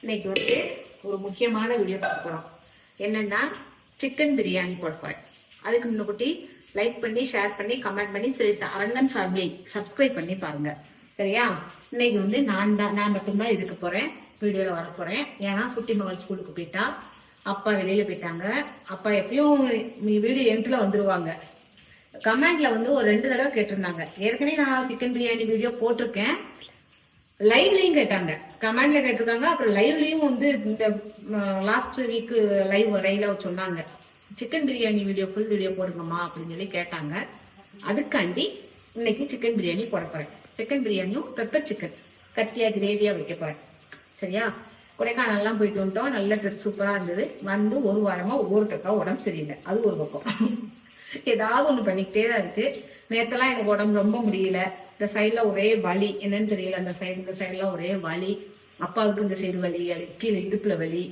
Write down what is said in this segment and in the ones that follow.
இன்னைக்கு வந்து ஒரு முக்கியமான வீடியோ பார்க்க போகிறோம். என்னன்னா சிக்கன் பிரியாணி போட போகிறேன். அதுக்கு முன்னாடி லைக் பண்ணி ஷேர் பண்ணி கமெண்ட் பண்ணி சரி அரங்கன் ஃபேமிலி சப்ஸ்கிரைப் பண்ணி பாருங்க. சரியா? இன்னைக்கு வந்து நான் மட்டும்தான் இதுக்கு போகிறேன், வீடியோவில் வர போகிறேன். ஏன்னா குட்டி மகள் ஸ்கூலுக்கு போயிட்டா, அப்பா வெளியில் போயிட்டாங்க. அப்பா எப்பயும் வீடியோ எண்டில் வந்துடுவாங்க. கமெண்ட்ல வந்து ஒரு 2 தடவை கேட்டிருந்தாங்க. ஏற்கனவே நான் சிக்கன் பிரியாணி வீடியோ போட்டிருக்கேன், லைவ்லயும் கேட்டாங்க, கமெண்ட்ல கேட்டிருக்காங்க. அப்புறம் லைவ்லயும் வந்து இந்த லாஸ்ட் வீக் லைவ் வரையில சொன்னாங்க, chicken biryani video full video போடுங்கம்மா அப்படின்னு சொல்லி கேட்டாங்க. அதுக்காண்டி இன்னைக்கு சிக்கன் பிரியாணி போட போறேன். சிக்கன் பிரியாணியும் பெப்பர் சிக்கன் கட்டியா கிரேவியா வைக்க போறேன். சரியா? கொடைக்கானல்லாம் போயிட்டு வந்துட்டோம், நல்ல ட்ரெஸ் சூப்பரா இருந்தது. வந்து ஒரு வாரமா ஒவ்வொருத்தருக்கா உடம்பு சரியில்லை, அது ஒரு பக்கம். ஏதாவது ஒண்ணு பண்ணிக்கிட்டே தான் இருக்கு. நேத்தெல்லாம் எனக்கு உடம்பு ரொம்ப முடியல. இந்த சைட்ல ஒரே வலி, என்னன்னு தெரியல. அந்த சைடு இந்த சைட்லாம் ஒரே வலி. அப்பாவுக்கு இந்த சைடு வலி, கீழே இடுப்புல வலி,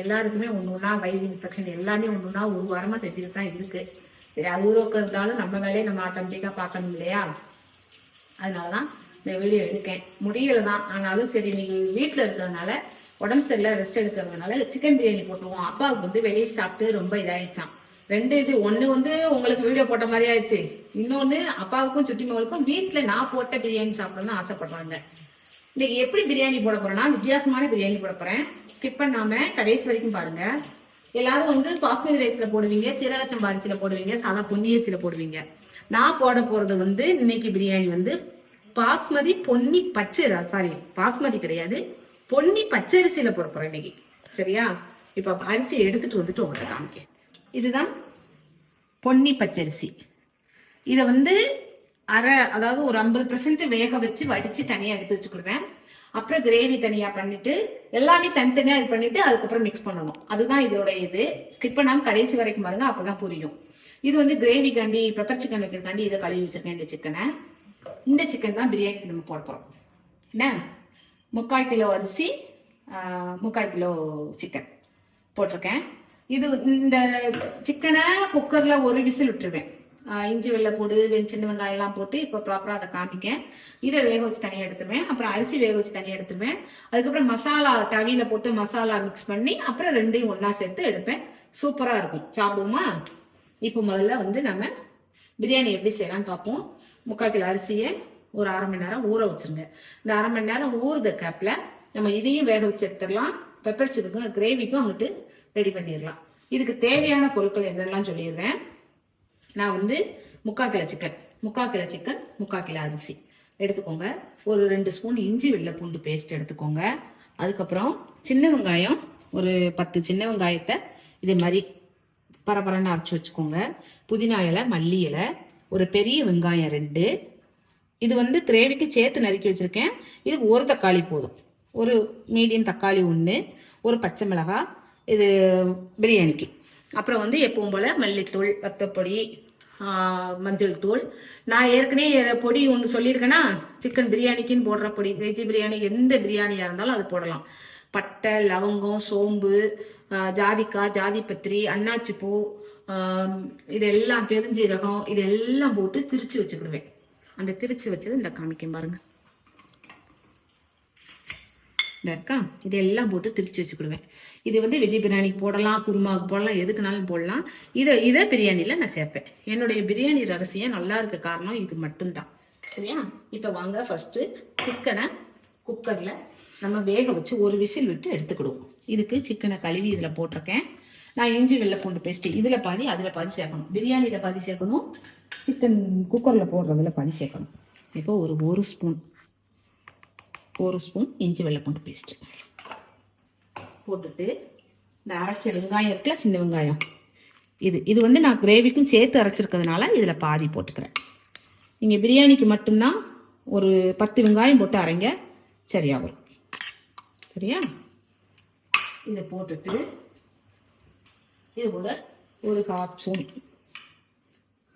எல்லாருக்குமே ஒண்ணுன்னா வயிறு இன்ஃபெக்ஷன், எல்லாமே ஒண்ணுன்னா ஒரு வாரமா தெரிஞ்சுட்டு தான் இருக்கு. சரி, அது இருந்தாலும் நம்ம வேலையை நம்ம ஆட்டோமேட்டிக்கா பார்க்கணும் இல்லையா? அதனாலதான் இந்த வீடியோ எடுக்கேன். முடியல தான், ஆனாலும் சரி நீங்க வீட்டுல இருக்கிறதுனால, உடம்பு சரியில்லை, ரெஸ்ட் எடுக்கிறதுனால சிக்கன் பிரியாணி போட்டுருவோம். அப்பாவுக்கு வந்து வெளியே சாப்பிட்டு ரொம்ப இதாயிடுச்சான். 2 இது. ஒண்ணு வந்து உங்களுக்கு வீடியோ போட்ட மாதிரி ஆயிடுச்சு, இன்னொன்னு அப்பாவுக்கும் சுட்டி மகளுக்கும் வீட்டுல நான் போட்ட பிரியாணி சாப்பிடணும்னு ஆசைப்படுறாங்க. இன்னைக்கு எப்படி பிரியாணி போட போறேன்னா, வித்தியாசமான பிரியாணி போட போறேன். ஸ்கிப் பண்ணாம கடைசி வரைக்கும் பாருங்க. எல்லாரும் வந்து பாஸ்மதி ரைஸ்ல போடுவீங்க, சீரகச்சம்பா அரிசியில போடுவீங்க, சாதா பொன்னி அரிசியில போடுவீங்க. நான் போட போறது வந்து இன்னைக்கு பிரியாணி வந்து பாஸ்மதி பொன்னி பச்சை, சாரி பாஸ்மதி கிடையாது, பொன்னி பச்சரிசியில போட போறேன் இன்னைக்கு. சரியா? இப்ப அரிசி எடுத்துட்டு வந்துட்டு உங்கள்கிட்ட காமிக்க. இதுதான் பொன்னி பச்சரிசி. இதை வந்து அதாவது ஒரு 50% வேக வச்சு வடிச்சு தனியா எடுத்து வச்சுக்கிடுவேன். அப்புறம் கிரேவி தனியா பண்ணிட்டு எல்லாமே தனித்தனியா இது பண்ணிட்டு அதுக்கப்புறம் மிக்ஸ் பண்ணணும். அதுதான் இதோட இது. ஸ்கிப் பண்ணாம கடைசி வரைக்கும் பாருங்க, அப்பதான் புரியும். இது வந்து கிரேவி காண்டி பெப்பர் சிக்கன் வைக்கிறதுக்காண்டி இதை கழுவி வச்சிருக்கேன். இந்த சிக்கனை, இந்த சிக்கன் தான் பிரியாணிக்கு நம்ம போட போறோம். என்ன, 3/4 கிலோ அரிசி, 3/4 கிலோ சிக்கன் போட்டிருக்கேன். இது இந்த சிக்கனை குக்கர்ல ஒரு விசில் விட்டுருவேன். இஞ்சி வெள்ளைப்பூடு, சின்ன வெங்காயம் எல்லாம் போட்டு இப்போ ப்ராப்பரா அதை காமிக்க. இதை வேக வச்சு தனியாக எடுத்துருவேன். அப்புறம் அரிசி வேக வச்சு தனியாக எடுத்துருவேன். அதுக்கப்புறம் மசாலா தவியில போட்டு மசாலா மிக்ஸ் பண்ணி அப்புறம் 2ஐயும் ஒன்னா சேர்த்து எடுப்பேன். சூப்பரா இருக்கும். சாப்பிடுவோமா? இப்போ முதல்ல வந்து நம்ம பிரியாணி எப்படி செய்யலாம்னு பார்ப்போம். 3/4 கிலோ அரிசியை ஒரு 1/2 மணி நேரம் ஊற வச்சிருங்க. இந்த 1/2 மணி நேரம் ஊறுத கேப்ல நம்ம இதையும் வேக வச்சு எடுத்துடலாம். பெப்பர் சிக்கனுக்கும் கிரேவிக்கும் அங்கிட்டு ரெடி பண்ணிடலாம். இதுக்கு தேவையான பொருட்கள் என்னெல்லாம் சொல்லிடுறேன். நான் வந்து 3/4 கிலோ சிக்கன், 3/4 கிலோ அரிசி எடுத்துக்கோங்க. ஒரு 2 ஸ்பூன் இஞ்சி வெள்ளை பூண்டு பேஸ்ட் எடுத்துக்கோங்க. அதுக்கப்புறம் சின்ன வெங்காயம் ஒரு 10 சின்ன வெங்காயத்தை இதே மாதிரி பரபரன்னு அரைச்சி வச்சுக்கோங்க. புதினா இலை, மல்லி இலை, ஒரு பெரிய வெங்காயம் 2. இது வந்து கிரேவிக்கு சேர்த்து நறுக்கி வச்சிருக்கேன். இதுக்கு ஒரு தக்காளி போதும். ஒரு மீடியம் தக்காளி 1, ஒரு பச்சை மிளகாய் இது பிரியாணிக்கு. அப்புறம் வந்து எப்பவும் போல மல்லித்தூள், வத்தப்பொடி, மஞ்சள் தூள். நான் ஏற்கனவே பொடி ஒன்று சொல்லியிருக்கேன்னா, சிக்கன் பிரியாணிக்குன்னு போடுற பொடி, வெஜ் பிரியாணி எந்த பிரியாணியா இருந்தாலும் அது போடலாம். பட்டை, லவங்கம், சோம்பு, ஜாதிக்காய், ஜாதிபத்திரி, அன்னாச்சி பூ, இதெல்லாம் பெருஞ்சீரகம், இதெல்லாம் போட்டு திரிச்சு வச்சுக்கிடுவேன். அந்த திரிச்சு வச்சது இந்த காமிக்கும் பாருங்க, இந்த இருக்கா, இதெல்லாம் போட்டு திரிச்சு வச்சுக்கிடுவேன். இது வந்து வெஜ் பிரியாணிக்கு போடலாம், குருமாவுக்கு போடலாம், எதுக்குனாலும் போடலாம். இதை பிரியாணியில் நான் சேர்ப்பேன். என்னுடைய பிரியாணி ரகசியம் நல்லா இருக்க காரணம் இது மட்டும்தான். சரியா? இப்போ வாங்க ஃபர்ஸ்ட் சிக்கனை குக்கரில் நம்ம வேக வச்சு ஒரு விசில் விட்டு எடுத்துக்கிடுவோம். இதுக்கு சிக்கனை கழுவி இதில் போட்டிருக்கேன். நான் இஞ்சி வெள்ளை பூண்டு பேஸ்ட்டு இதில் பாதி அதில் பாதி சேர்க்கணும். பிரியாணியில் பாதி சேர்க்கணும், சிக்கன் குக்கரில் போடுறதுல பாதி சேர்க்கணும். இப்போ ஒரு ஸ்பூன் இஞ்சி வெள்ளை பூண்டு பேஸ்ட்டு போட்டுட்டு, இந்த அரைச்ச வெங்காயம் இருக்குல்ல, சின்ன வெங்காயம், இது வந்து நான் கிரேவிக்கும் சேர்த்து அரைச்சிருக்கிறதுனால இதில் பாதி போட்டுக்கிறேன். நீங்கள் பிரியாணிக்கு மட்டும்தான் ஒரு 10 வெங்காயம் போட்டு அரைங்க, சரியா வரும். சரியா? இதை போட்டுட்டு இது கூட ஒரு 1/2 ஸ்பூன்,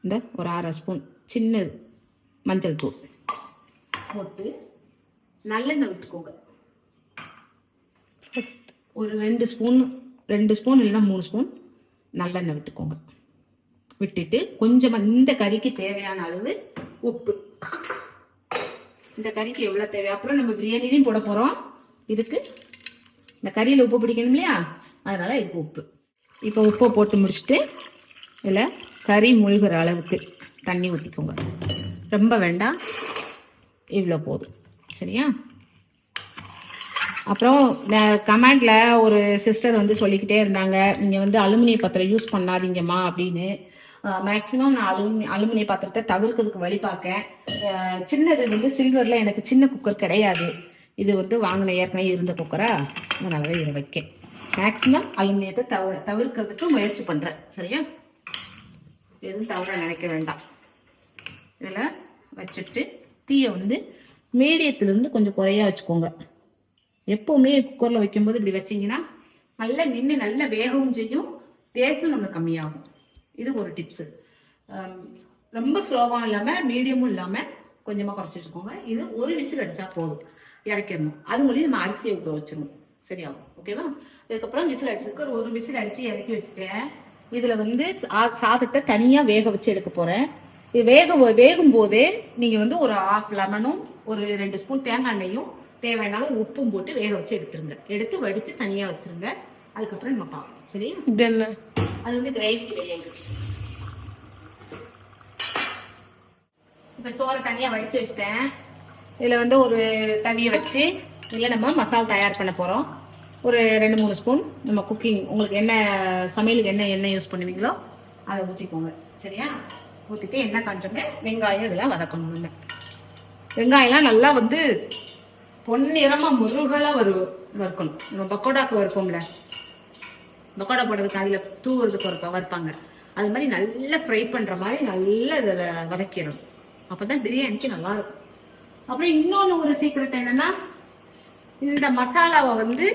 இந்த ஒரு 1/2 ஸ்பூன் சின்னது மஞ்சள் தூள் போட்டு நல்லெண்ணெய் விட்டுக்கோங்க. ஃபர்ஸ்ட் ஒரு 2 ஸ்பூன் இல்லைன்னா 3 ஸ்பூன் நல்லெண்ணெய் விட்டுக்கோங்க. விட்டுட்டு கொஞ்சமாக இந்த கறிக்கு தேவையான அளவு உப்பு, இந்த கறிக்கு எவ்வளோ தேவை, அப்புறம் நம்ம பிரியாணிலையும் போட போகிறோம். இதுக்கு இந்த கறியில் உப்பு பிடிக்கணும் இல்லையா, அதனால் இதுக்கு உப்பு. இப்போ உப்பை போட்டு முடிச்சுட்டு இதில் கறி முழுகிற அளவுக்கு தண்ணி ஊற்றிக்கோங்க. ரொம்ப வேண்டாம், இவ்வளோ போதும். சரியா? அப்புறம் கமெண்டில் ஒரு சிஸ்டர் வந்து சொல்லிக்கிட்டே இருந்தாங்க, நீங்கள் வந்து அலுமினிய பாத்திரம் யூஸ் பண்ணாதீங்கம்மா அப்படின்னு. மேக்ஸிமம் நான் அலுமினிய பாத்திரத்தை தவிர்க்கிறதுக்கு வழி பார்க்கேன். சின்னது வந்து சில்வரில் எனக்கு சின்ன குக்கர் கிடையாது. இது வந்து வாங்கின ஏற்கனவே இருந்த குக்கரா, அதனால தான் இதை வைக்கேன். மேக்ஸிமம் அலுமினியத்தை தவிர்க்கிறதுக்கு முயற்சி பண்ணுறேன். சரியா? எதுவும் தவற நினைக்க வேண்டாம். இதில் வச்சுட்டு தீயை வந்து மீடியத்துலேருந்து கொஞ்சம் குறையா வச்சுக்கோங்க. எப்போவுமே குக்கரில் வைக்கும்போது இப்படி வச்சிங்கன்னா நல்லா நின்று நல்லா வேகவும் செய்யும், டேஸ்ட்டும் நம்மளுக்கு கம்மியாகும். இது ஒரு டிப்ஸு. ரொம்ப ஸ்லோவாகவும் இல்லாமல் மீடியமும் இல்லாமல் கொஞ்சமாக குறைச்சி வச்சுக்கோங்க. இது ஒரு விசில் அடித்தா போதும், இறக்கிடணும். அது மூலியம் நம்ம அரிசியை ஊற்ற வச்சிடணும். சரியாகும். ஓகேவா? அதுக்கப்புறம் விசில் அடிச்சிருக்கு, ஒரு விசில் அடித்து இறக்கி வச்சுட்டேன். இதில் வந்து சாதத்தை தனியாக வேக வச்சு எடுக்க போகிறேன். இது வேகும் போதே நீங்கள் வந்து ஒரு 1/2 லெமனும் ஒரு 2 ஸ்பூன் தேங்காய் எண்ணெயும் தேவையானாலும் உப்பும் போட்டு வேக வச்சு எடுத்துருங்க. எடுத்து வடித்து தனியாக வச்சுருங்க. அதுக்கப்புறம் நம்ம பார்ப்போம். சரி? இது என்ன? அது வந்து கிரேவி கிடையாது. இப்போ சோறை தனியாக வடித்து வச்சுட்டேன். இதில் வந்து ஒரு தவியை வச்சு இதில் நம்ம மசாலா தயார் பண்ண போகிறோம். ஒரு 2-3 ஸ்பூன் நம்ம குக்கிங், உங்களுக்கு என்ன சமையலுக்கு என்ன எண்ணெய் யூஸ் பண்ணுவீங்களோ அதை ஊற்றிக்கோங்க. சரியா? ஊற்றிட்டு எண்ணெய் காஞ்சோங்க, வெங்காயம் இதெல்லாம் வதக்கணும். இல்லை வெங்காயம்லாம் நல்லா வந்து பொன்னிறமாக முருகலாக வறுக்கணும். நம்ம பக்கோடாக்கு வறுப்போம்ல, பக்கோடா போடுறதுக்கு அதில் தூவுறதுக்கு வறுப்பாங்க, அது மாதிரி நல்லா ஃப்ரை பண்ணுற மாதிரி நல்லா இதில் வதக்கிடணும். அப்போ தான் பிரியாணிக்கு நல்லாயிருக்கும். அப்புறம் இன்னொன்று ஒரு சீக்ரெட் என்னென்னா, இந்த மசாலாவை வந்து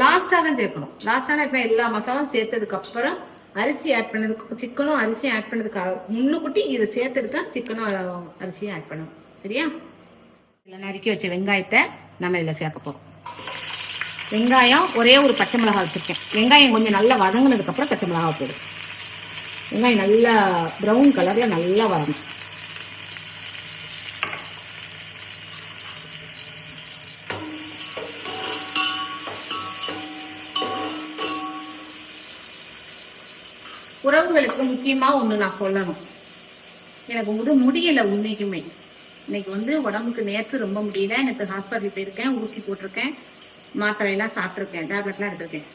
லாஸ்ட்டாக தான் சேர்க்கணும். லாஸ்ட்டான இப்போ எல்லா மசாலாவும் சேர்த்ததுக்கு அப்புறம் அரிசி ஆட் பண்ணதுக்கு, சிக்கனும் அரிசியும் ஆட் பண்ணதுக்கு முன்னுக்குட்டி இதை சேர்த்ததுக்கு தான் சிக்கனும் அரிசியும் ஆட் பண்ணணும். சரியா? இதில் நறுக்கி வச்ச வெங்காயத்தை நம்ம இதில் சேர்க்க போகிறோம். வெங்காயம் ஒரே ஒரு பச்சை மிளகாய் வச்சுருக்கேன். வெங்காயம் கொஞ்சம் நல்லா வதங்கினதுக்கப்புறம் பச்சை மிளகாய் போடும். வெங்காயம் நல்லா ப்ரௌன் கலரில் நல்லா வரணும். உறவுகளுக்கு முக்கியமா ஒண்ணு நான் சொல்லணும். எனக்கு வந்து முடியல உண்மைக்குமே. இன்னைக்கு வந்து உடம்புக்கு நேற்று ரொம்ப முடியல. எனக்கு ஹாஸ்பிட்டல் போயிருக்கேன், ஊசி போட்டிருக்கேன், மாத்திரை எல்லாம் சாப்பிட்டுருக்கேன், டேப்லெட்லாம் எடுத்திருக்கேன்.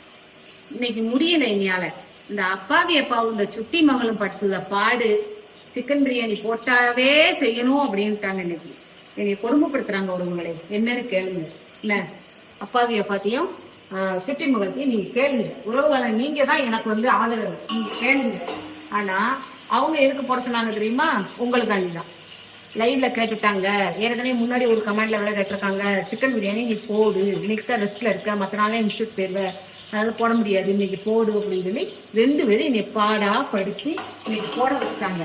இன்னைக்கு முடியல என்னால. இந்த அப்பாவி அப்பாவும் இந்த சுட்டி மகளும் படுத்துத பாடு, சிக்கன் பிரியாணி போட்டாவே செய்யணும் அப்படின்ட்டாங்க. இன்னைக்கு என்னை கொடுமைப்படுத்துறாங்க. உறவுகளை என்னன்னு கேளுங்க. இல்ல அப்பாவி அப்பாத்தையும் சுட்டி மகளையும் நீங்க கேளுங்க. உறவுகளை நீங்க தான் எனக்கு வந்து ஆதரவு, நீங்க கேளுங்க. ஆனா அவங்க எதுக்கு போட சொன்னாங்க தெரியுமா? உங்களுக்காண்டி தான். லைவ்ல கேட்டுட்டாங்க. ஏற்கனவே முன்னாடி ஒரு கமெண்ட்ல விட கேட்டிருக்காங்க, சிக்கன் பிரியாணி நீ போடு, இன்னைக்கு தான் ரெஸ்ட்ல இருக்க, மற்ற நாளே இன்ஸ்டியூட் போயிருவேன், அதனால போட முடியாது, இன்னைக்கு போடு அப்படின்னு சொல்லி 2 பேரும் என்னை பாடா படிச்சு இன்னைக்கு போட வச்சுட்டாங்க.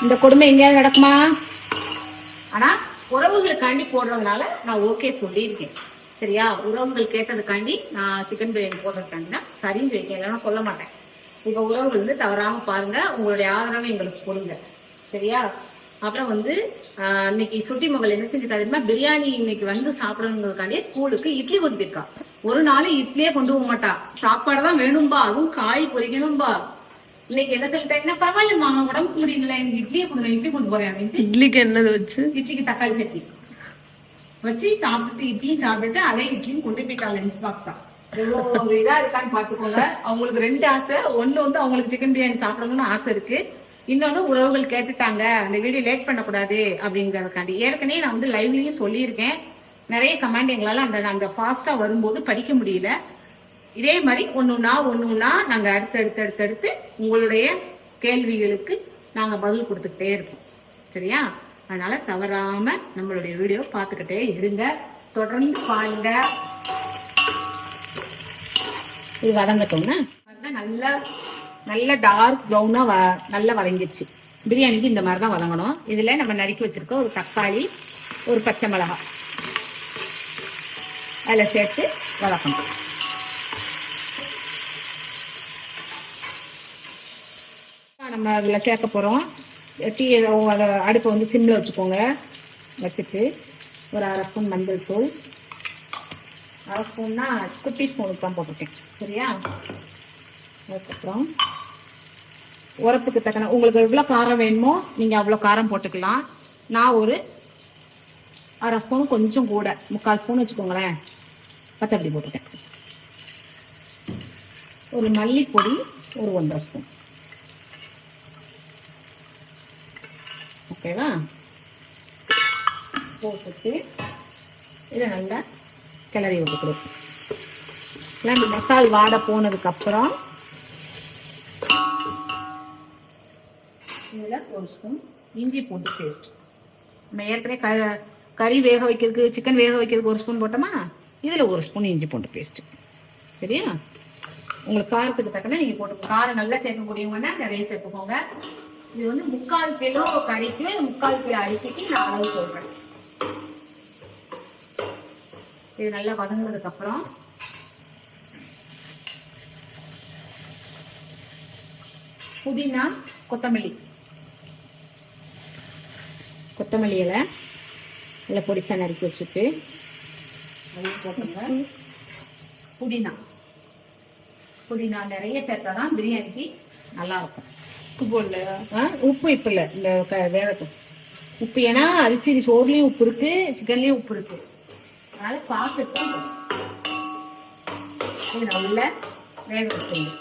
இந்த கொடுமை எங்கேயாவது நடக்குமா? ஆனா உறவுகளுக்காண்டி போடுறதுனால நான் ஓகே சொல்லியிருக்கேன். சரியா? உறவுகள் கேட்டதுக்காண்டி நான் சிக்கன் பிரியாணி போடுறதுக்காண்டினா சரின்னு வைக்கேன், இல்லைன்னா சொல்ல மாட்டேன். இப்போ உறவுகள் வந்து தவறாம பாருங்க, உங்களுடைய ஆதரவை எங்களுக்கு கொடுங்க. சரியா? அப்புறம் வந்து இன்னைக்கு சுட்டி மகள் என்ன செஞ்சுட்டா, பிரியாணி இன்னைக்கு வந்து சாப்பிடணுங்கிறதுக்காண்டியே ஸ்கூலுக்கு இட்லி கொண்டு போயிருக்கா. ஒரு நாள் இட்லியே கொண்டு போக மாட்டா, சாப்பாடு தான் வேணும்பா, அதுவும் காய் பொரிக்கணும்பா. இன்னைக்கு என்ன சொல்லிட்டாங்கன்னா, பரவாயில்லம்மா உடம்புக்கு முடியல, எனக்கு இட்லியே கொடுங்க, இட்லி கொண்டு போறேன் அப்படின்ட்டு. இட்லிக்கு என்னது வச்சு? இட்லிக்கு தக்காளி சட்னி வச்சு சாப்பிட்டுட்டு இட்லியும் சாப்பிட்டுட்டு அதே இட்லியும் கொண்டு போயிட்டாங்க லஞ்ச் பாக்ஸா. எவ்வளவு இதா இருக்கான்னு பாத்துக்கோங்க. அவங்களுக்கு 2 ஆசை. ஒண்ணு வந்து அவங்களுக்கு சிக்கன் பிரியாணி சாப்பிடணும்னு ஆசை இருக்கு, இன்னொன்னு உறவுகள் கேட்டுட்டாங்க அந்த வீடியோ லேட் பண்ணக்கூடாது அப்படிங்கறதுக்காண்டி. ஏற்கனவே நான் வந்து லைவ்லயும் சொல்லியிருக்கேன். நிறைய கமெண்ட் எங்களால அந்த ஃபாஸ்டா வரும்போது படிக்க முடியல. இதே மாதிரி ஒண்ணுன்னா நாங்க அடுத்து உங்களுடைய கேள்விகளுக்கு நாங்க பதில் கொடுத்துக்கிட்டே இருப்போம். சரியா? அதனால தவறாம நம்மளுடைய வீடியோ பார்த்துக்கிட்டே இருங்க, தொடர்ந்து பாருங்க. இது வதங்கட்டோம்னா நல்ல டார்க் ப்ரௌனா நல்லா வதங்கிடுச்சு. பிரியாணிக்கு இந்த மாதிரி தான் வதங்கணும். இதுல நம்ம நறுக்கி வச்சிருக்க ஒரு தக்காளி, ஒரு பச்சை மிளகாய் அதில் சேர்த்து வதக்கணும். நம்ம அதில் சேர்க்க போகிறோம். அடுப்பை வந்து சிம்மில் வச்சுக்கோங்க. வச்சுட்டு ஒரு 1/2 ஸ்பூன் மஞ்சள் தூள், 1/2 ஸ்பூன்னா குட்டி ஸ்பூனுக்கு தான் போட்டிருக்கேன். சரியா? அதுக்கப்புறம் உரப்புக்கு தக்கன உங்களுக்கு எவ்வளோ காரம் வேணுமோ நீங்கள் அவ்வளோ காரம் போட்டுக்கலாம். நான் ஒரு 1/2 ஸ்பூன் கொஞ்சம் கூட 3/4 ஸ்பூன் வச்சுக்கோங்களேன் பத்தப்படி போட்டிருக்கேன். ஒரு மல்லிப்பொடி ஒரு 1/2 ஸ்பூன். ஓகேவா? போட்டுட்டு இதை நல்லா கிளறி விட்டுக்கணும். எல்லாம் இந்த மசால் வாடை போனதுக்கப்புறம் இதில் 1 ஸ்பூன் இஞ்சி பூண்டு பேஸ்ட். நம்ம ஏற்கனவே கறி வேக வைக்கிறதுக்கு சிக்கன் வேக வைக்கிறதுக்கு 1 ஸ்பூன் போட்டோமா, இதில் 1 ஸ்பூன் இஞ்சி பூண்டு பேஸ்ட். சரியா? உங்களுக்கு காரத்துக்கு தக்கன நீங்கள் போட்டு காரம் நல்லா சேர்க்கக்கூடியவங்கன்னா நிறைய சேர்த்துக்கோங்க. இது வந்து 3/4 கிலோ கறிக்கு 3/4 கிலோ அரிசிக்கு நான் அளவு சொல்கிறேன். இது நல்லா வதங்கினதுக்கு அப்புறம் புதினா கொத்தமல்லி இலை நல்லா பொடிசா நறுக்கி வச்சுட்டு அதையும் போட்டுங்க. புதினா நிறைய சேர்த்தாதான் பிரியாணிக்கு நல்லா இருக்கும். உப்பு போடல? உப்பு இப்போ இல்லை, இந்த வேகட்டும். உப்பு ஏன்னா அரிசி சோறுலையும் உப்பு இருக்கு, சிக்கன்லயும் உப்பு இருக்கு. அதனால பார்த்துட்டு இது நல்லா வேக வச்சுங்க.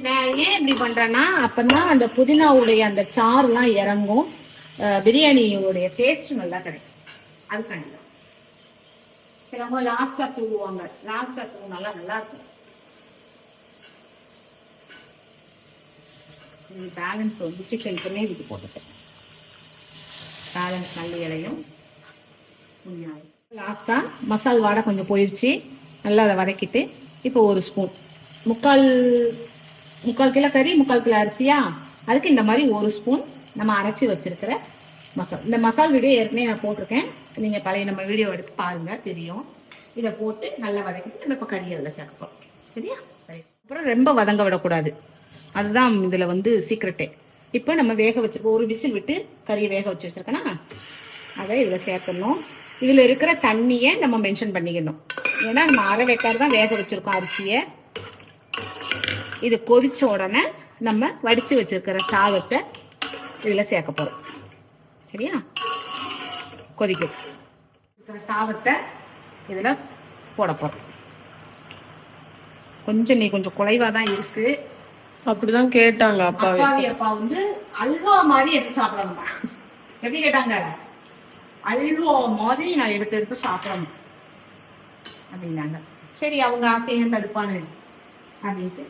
நான் ஏன் இப்படி பண்றேன்னா அப்பதான் அந்த புதினாவுடைய அந்த சாறுலாம் இறங்கும், பிரியாணியோடைய டேஸ்ட் நல்லா கிடைக்கும். அதுக்காண்டி சிலவங்க லாஸ்டா தூவுவாங்க. லாஸ்டா தூவுனால நல்லா இருக்கும். பேலன்ஸ் வந்து சிக்கன் கிரேவிக்கு போட்டுட்டேன். பேலன்ஸ் நல்ல இலையும் லாஸ்டா மசால் வாடை கொஞ்சம் போயிடுச்சு. நல்லா அதை வதக்கிட்டு இப்போ 1 ஸ்பூன் 3/4 கிலோ கறி 3/4 கிலோ அரிசியா, அதுக்கு இந்த மாதிரி 1 ஸ்பூன் நம்ம அரைச்சி வச்சிருக்கிற மசால். இந்த மசால் வீடியோ ஏற்கனவே நான் போட்டிருக்கேன், நீங்கள் பழைய நம்ம வீடியோ எடுத்து பாருங்க தெரியும். இதை போட்டு நல்லா வதக்கிட்டு நம்ம இப்போ கறி அதில் சேர்ப்போம். சரியா? அப்புறம் ரொம்ப வதங்க விடக்கூடாது, அதுதான் இதில் வந்து சீக்ரெட்டே. இப்போ நம்ம வேக வச்சிருக்கோம், 1 விசில் விட்டு கறியை வேக வச்சு வச்சிருக்கேன்னா அதை இதில் சேர்க்கணும். இதில் இருக்கிற தண்ணியை நம்ம மென்ஷன் பண்ணிக்கணும். ஏன்னா நம்ம அரை வேக்காடு தான் வேக வச்சிருக்கோம் அரிசியை. இது கொதிச்ச உடனே நம்ம வடிச்சு வச்சிருக்கிற சாதத்தை இதுல சேர்க்க போறோம். சரியா? கொதிக்க சாதத்தை இதுல போட போறோம். கொஞ்சம் கொஞ்சம் குறைவா தான் இருக்கு. அப்படிதான் கேட்டாங்க அப்பா வந்து அல்வா மாதிரி எடுத்து சாப்பிடணும். எப்படி கேட்டாங்க? அல்வா மாதிரி நான் எடுத்து சாப்பிடணும் அப்படின்னாங்க. சரி, அவங்க ஆசையும் தடுப்பானு அப்படின்ட்டு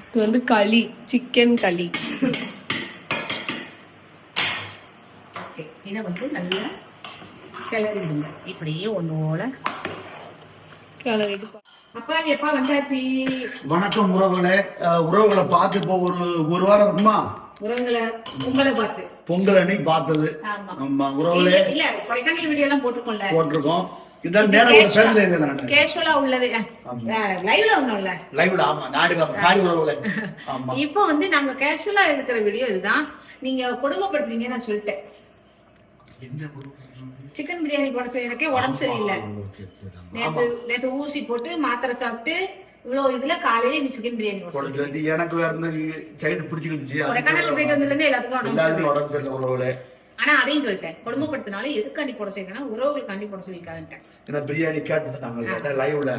இது வந்து களி, சிக்கன் களி. இதை வந்து நல்லா கிளறிடுங்க. இப்படியே ஒன்னோட கிளறிடு. அப்பா எப்பா வந்தாச்சு. வணக்கம் உறவுகளை பார்த்து இப்போ ஒரு வாரம் இருக்குமா? உங்களை பார்த்து பொங்கல் அன்னைக்கு பார்த்தது. ஆமா உறவுகளே, இல்ல கொடைக்கானல் வீடியோ எல்லாம் போட்டிருக்கோம். இதான் நேரம் பேசல இல்ல, நான் கேஷுவலா உள்ளது லைவ்ல வந்தோம்ல. லைவ்ல ஆமா நாடுகாம சாரி உறவுகளே. ஆமா இப்போ வந்து நாங்க கேஷுவலா இருக்கிற வீடியோ இதுதான். நீங்க கொடுமைப்படுத்துறீங்க நான் சொல்லிட்டேன். சிக்கன் பிரியாணி போட சொல்லி எனக்கே உடம்பு சரியில்லை. நேத்து ஊசி போட்டு மாத்திரை சாப்பிட்டு இவ்வளவு இதுல காலையில நீ சிக்கன் பிரியாணி போட்டு எனக்கு வேற சைடு பிடிச்சிக்கிடுச்சு. கொடைக்கானல் போயிட்டு வந்ததுல இருந்து எல்லாத்துக்கும் உடம்பு சரியில்லை உறவுகளே. ஆனா அதையும் சொல்லிட்டேன், கொடுமைப்படுத்தினாலும் எதுக்காண்டி போட சொல்லிருக்கேன்னா உறவுகளுக்காண்டி போட சொல்லிருக்காங்கட்டேன். ஏன்னா பிரியாணி கேட்டுட்டாங்க லைவ்ல.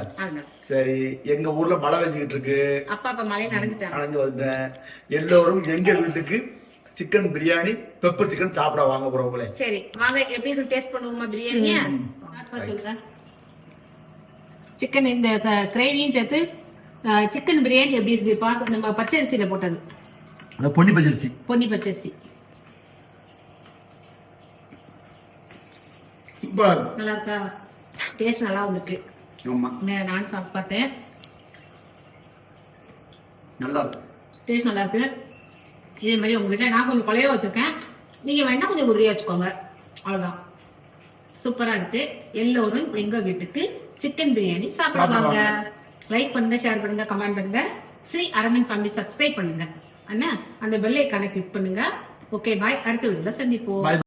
சரி, எங்க ஊர்ல மழை பெஞ்சுக்கிட்டு இருக்கு. அப்பா மழையை நனைஞ்சு வந்தேன். எல்லோரும் எங்க வீட்டுக்கு சிக்கன் பிரியாணி பெப்பர் சிக்கன் சாப்பிட வாங்க உறவுகளே. சரி வாங்க, எப்படி இருக்கு டேஸ்ட் பண்ணுவோமா பிரியாணியா? சொல்லுங்க. சிக்கன் இந்த கிரேவியும் சேர்த்து சிக்கன் பிரியாணி எப்படி இருக்கு? நம்ம பச்சரிசியில போட்டது, பொன்னி பச்சரிசி நல்லா இருக்கா? டேஸ்ட் நல்லா இருக்கு. நான் சாப்பிட்டு பார்த்தேன், நல்லா இருக்கு. டேஸ்ட் நல்லா இருக்கு. இதே மாதிரி உங்ககிட்ட நான் கொஞ்சம் குழைய வச்சிருக்கேன், நீங்க வேணா கொஞ்சம் உதிரியா வச்சுக்கோங்க. அவ்வளவுதான். சூப்பரா இருக்கு. எல்லோரும் எங்க வீட்டுக்கு சிக்கன் பிரியாணி சாப்பிடுவாங்க. லைக் பண்ணுங்க, ஷேர் பண்ணுங்க, கமெண்ட் பண்ணுங்க. ஸ்ரீ அரங்கன் ஃபேமிலி சப்ஸ்கிரைப் பண்ணுங்க. அண்ணா அந்த பெல் ஐகானை கிளிக் பண்ணுங்க. Okay bye. அடுத்த வீடியோல சந்திப்போம்.